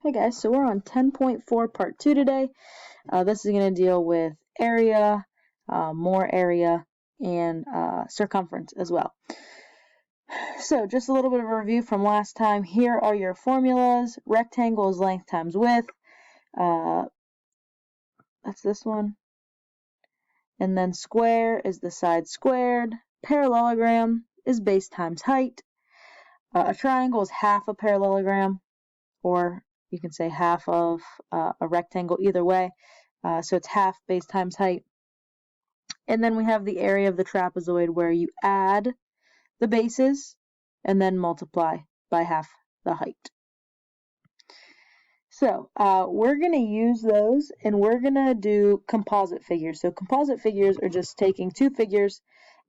Hey guys, so we're on 10.4 part 2 today. This is going to deal with area, more area, and circumference as well. So just a little bit of a review from last time. Here are your formulas. Rectangle is length times width. That's this one. And then square is the side squared. Parallelogram is base times height. A triangle is half a parallelogram, or you can say half of a rectangle, either way. So it's half base times height. And then we have the area of the trapezoid where you add the bases and then multiply by half the height. So we're going to use those and we're going to do composite figures. So composite figures are just taking two figures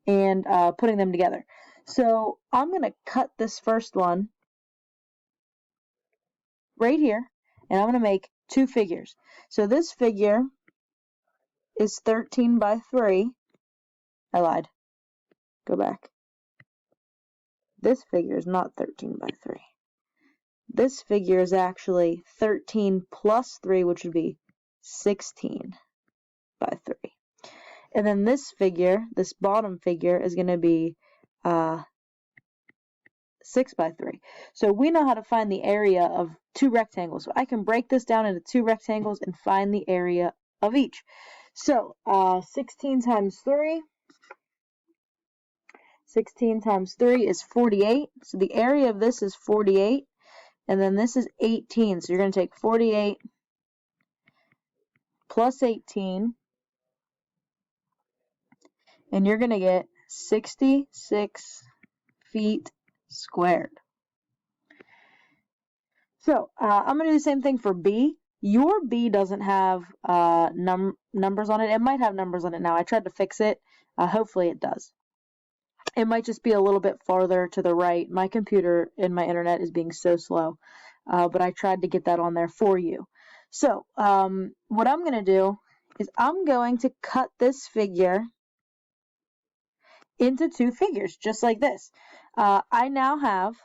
and putting them together. So I'm going to cut this first one right here, and I'm going to make two figures. So this figure is 13 by 3. I lied. Go back. This figure is not 13 by 3. This figure is actually 13 plus 3, which would be 16 by 3. And then this figure, this bottom figure, is going to be 6 by 3. So we know how to find the area of two rectangles. So I can break this down into two rectangles and find the area of each. So 16 times 3. 16 times 3 is 48. So the area of this is 48. And then this is 18. So you're going to take 48 plus 18. And you're going to get 66 feet squared. So I'm going to do the same thing for B. Your B doesn't have numbers on it. It might have numbers on it now. I tried to fix it. Hopefully it does. It might just be a little bit farther to the right. My computer and my internet is being so slow, but I tried to get that on there for you. So what I'm going to do is I'm going to cut this figure into two figures, just like this. I now have,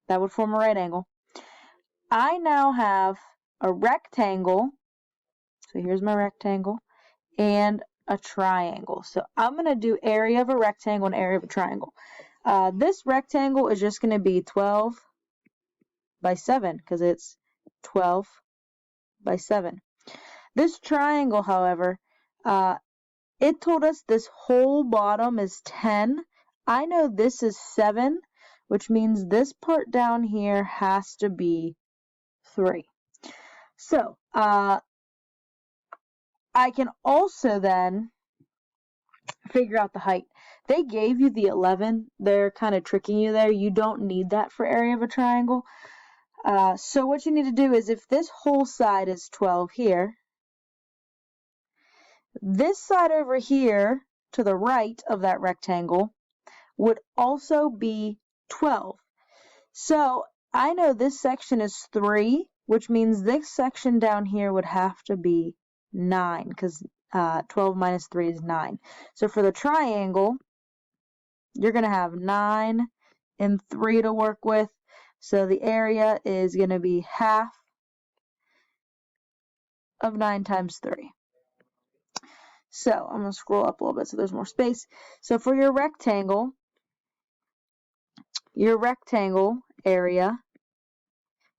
that would form a right angle. I now have a rectangle, so here's my rectangle, and a triangle. So I'm going to do area of a rectangle and area of a triangle. This rectangle is just going to be 12 by 7 because it's 12 by 7. This triangle, however, it told us this whole bottom is 10. I know this is 7, which means this part down here has to be 3. So I can also then figure out the height. They gave you the 11. They're kind of tricking you there. You don't need that for area of a triangle. So what you need to do is, if this whole side is 12 here, this side over here to the right of that rectangle would also be 12. So I know this section is 3, which means this section down here would have to be 9, because 12 minus 3 is 9. So for the triangle, you're going to have 9 and 3 to work with. So the area is going to be half of 9 times 3. So I'm going to scroll up a little bit so there's more space. So for your rectangle area,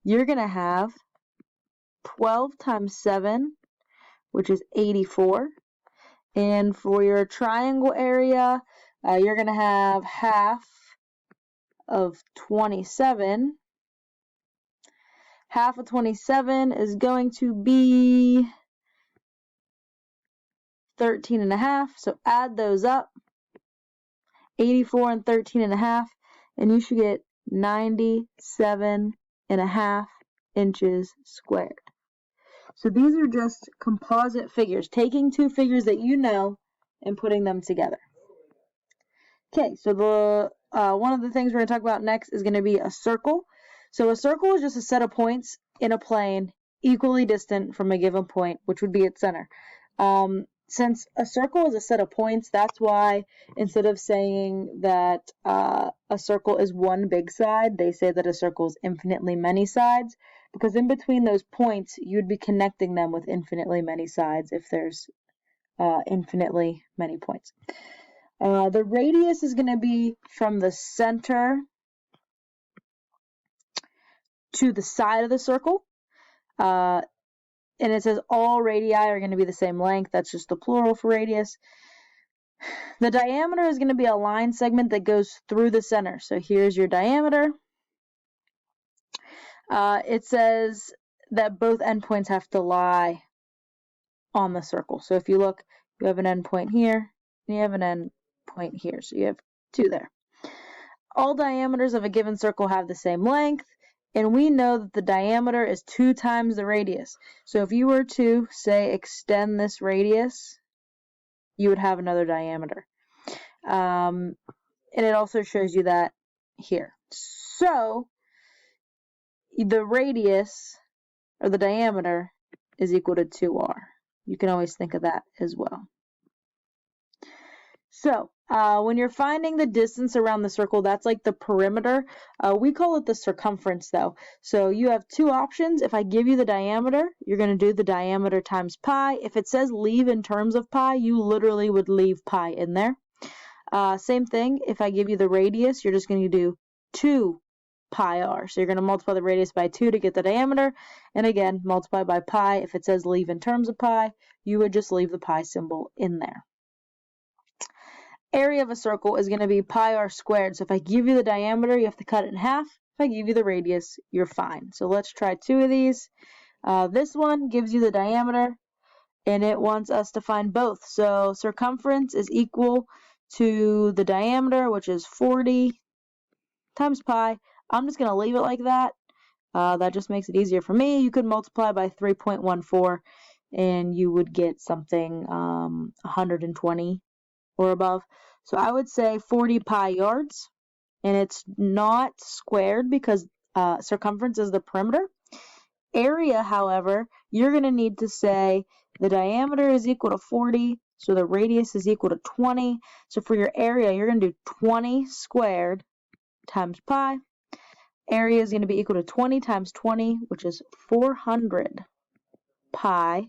you're going to have 12 times 7, which is 84. And for your triangle area, you're going to have half of 27. Half of 27 is going to be 13 and a half. So add those up, 84 and 13 and a half, and you should get 97 and a half inches squared. So these are just composite figures, taking two figures that you know and putting them together. Okay, so the one of the things we're going to talk about next is going to be a circle. So a circle is just a set of points in a plane equally distant from a given point, which would be its center. since a circle is a set of points, that's why instead of saying that a circle is one big side, they say that a circle is infinitely many sides, because in between those points, you'd be connecting them with infinitely many sides if there's infinitely many points. The radius is going to be from the center to the side of the circle. And it says all radii are going to be the same length. That's just the plural for radius. The diameter is going to be a line segment that goes through the center. So here's your diameter. It says that both endpoints have to lie on the circle. So if you look, you have an endpoint here, and you have an endpoint here. So you have two there. All diameters of a given circle have the same length, and we know that the diameter is 2 times the radius. So if you were to, say, extend this radius, you would have another diameter. And it also shows you that here. So the radius, or the diameter, is equal to 2r. You can always think of that as well. So when you're finding the distance around the circle, that's like the perimeter. We call it the circumference, though. So you have two options. If I give you the diameter, you're going to do the diameter times pi. If it says leave in terms of pi, you literally would leave pi in there. Same thing, if I give you the radius, you're just going to do 2 pi r. So you're going to multiply the radius by 2 to get the diameter. And again, multiply by pi. If it says leave in terms of pi, you would just leave the pi symbol in there. Area of a circle is going to be pi r squared. So if I give you the diameter, you have to cut it in half. If I give you the radius, you're fine. So let's try 2 of these. This one gives you the diameter, and it wants us to find both. So circumference is equal to the diameter, which is 40 times pi. I'm just going to leave it like that. That just makes it easier for me. You could multiply by 3.14, and you would get something 120 or above. So I would say 40 pi yards, and it's not squared because circumference is the perimeter. Area, however, you're going to need to say the diameter is equal to 40, so the radius is equal to 20. So for your area, you're going to do 20 squared times pi. Area is going to be equal to 20 times 20, which is 400 pi.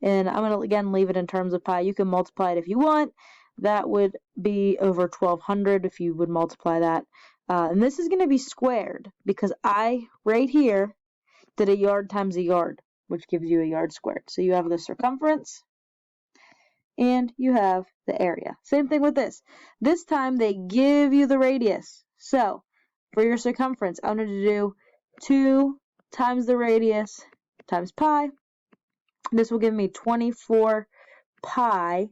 And I'm going to, again, leave it in terms of pi. You can multiply it if you want. That would be over 1,200 if you would multiply that. And this is going to be squared because I, right here, did a yard times a yard, which gives you a yard squared. So you have the circumference and you have the area. Same thing with this. This time they give you the radius. So for your circumference, I'm going to do 2 times the radius times pi. This will give me 24 pi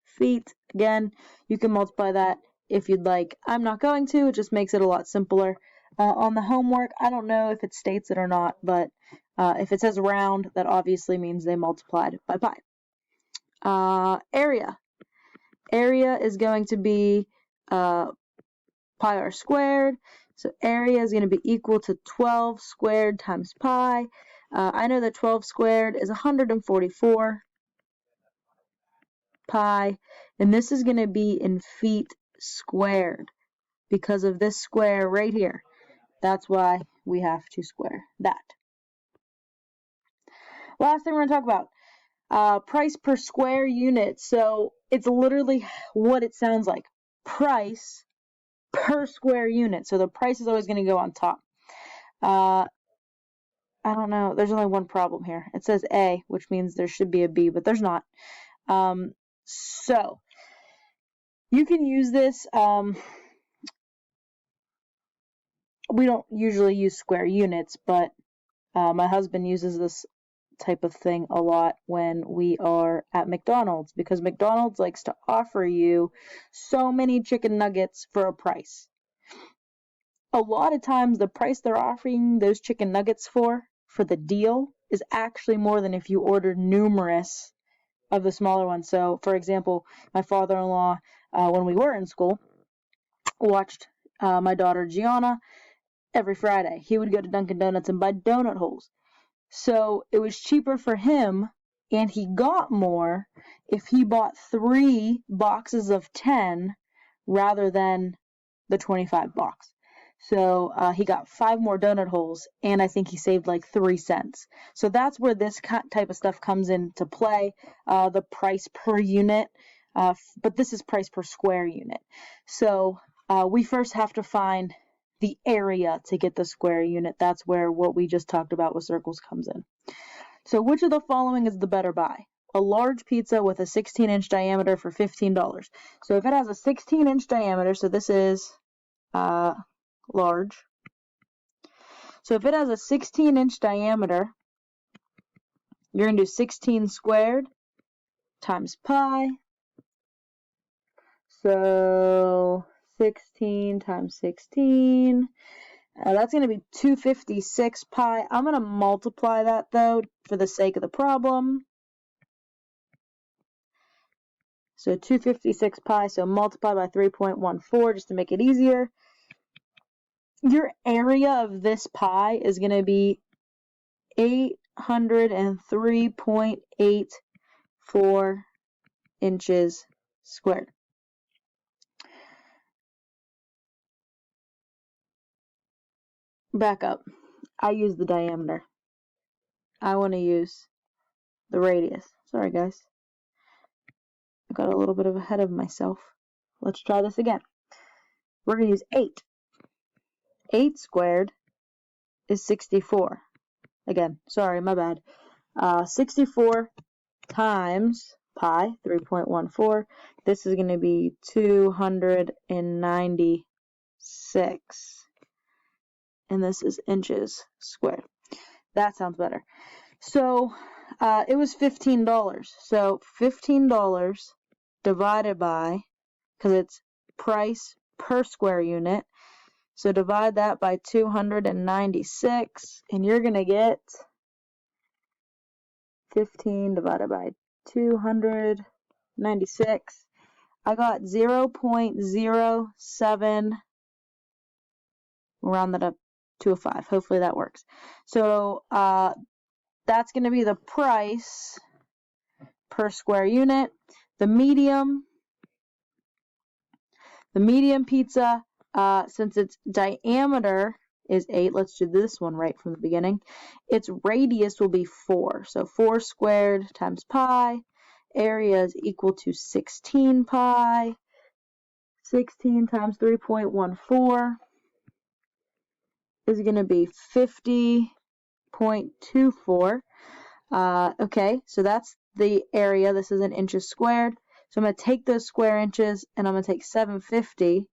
feet. Again, you can multiply that if you'd like. I'm not going to. It just makes it a lot simpler. On the homework, I don't know if it states it or not, but if it says round, that obviously means they multiplied by pi. Area. Area is going to be pi r squared. So area is going to be equal to 12 squared times pi. I know that 12 squared is 144 pi, and this is going to be in feet squared because of this square right here. That's why we have to square that. Last thing we're going to talk about, price per square unit. So it's literally what it sounds like. Price per square unit. So the price is always going to go on top. I don't know. There's only one problem here. It says A, which means there should be a B, but there's not. So you can use this. We don't usually use square units, but my husband uses this type of thing a lot when we are at McDonald's because McDonald's likes to offer you so many chicken nuggets for a price. A lot of times the price they're offering those chicken nuggets for the deal is actually more than if you ordered numerous of the smaller ones. So, for example, my father-in-law, when we were in school, watched my daughter Gianna every Friday. He would go to Dunkin' Donuts and buy donut holes. So it was cheaper for him and he got more if he bought 3 boxes of 10 rather than the 25 box. So he got 5 more donut holes, and I think he saved like 3 cents. So that's where this type of stuff comes into play, the price per unit, but this is price per square unit. So we first have to find the area to get the square unit. That's where what we just talked about with circles comes in. So which of the following is the better buy? A large pizza with a 16-inch diameter for $15. So if it has a 16-inch diameter, so this is large. So if it has a 16-inch diameter, you're going to do 16 squared times pi. So 16 times 16. That's going to be 256 pi. I'm going to multiply that, though, for the sake of the problem. So 256 pi, so multiply by 3.14 just to make it easier. Your area of this pi is going to be 803.84 inches squared. Back up. I use the diameter. I want to use the radius. Sorry, guys. I got a little bit ahead of myself. Let's try this again. We're going to use 8. 8 squared is 64. Again, sorry, my bad. 64 times pi, 3.14. This is going to be 296. And this is inches squared. That sounds better. So it was $15. So $15 divided by, because it's price per square unit, so divide that by 296, and you're going to get 15 divided by 296. I got 0.07, we'll round that up to a 5. Hopefully that works. So that's going to be the price per square unit. The medium pizza, since its diameter is 8, let's do this one right from the beginning. Its radius will be 4. So 4 squared times pi. Area is equal to 16 pi. 16 times 3.14 is going to be 50.24. Okay, so that's the area. This is in inches squared. So I'm going to take those square inches, and I'm going to take 750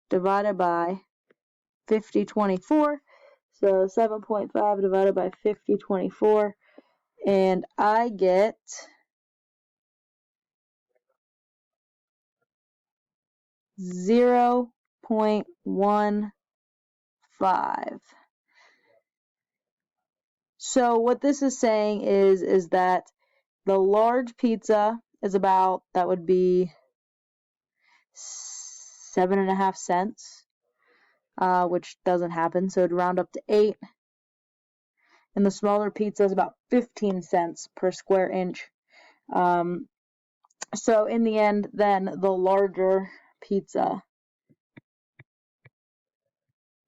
divided by 5024. So 7.5 divided by 5024. And I get 0.15. So what this is saying is that the large pizza is about, that would be 7.5 cents, which doesn't happen, so it'd round up to 8. And the smaller pizza is about 15 cents per square inch. So in the end, then the larger pizza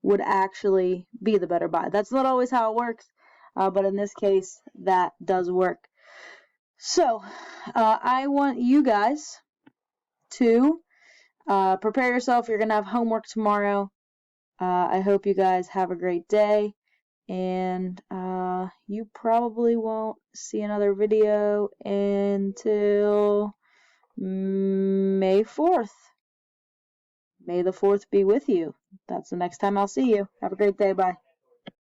would actually be the better buy. That's not always how it works, but in this case, that does work. So I want you guys to prepare yourself. You're going to have homework tomorrow. I hope you guys have a great day, and you probably won't see another video until May 4th. May the 4th be with you. That's the next time I'll see you. Have a great day. Bye.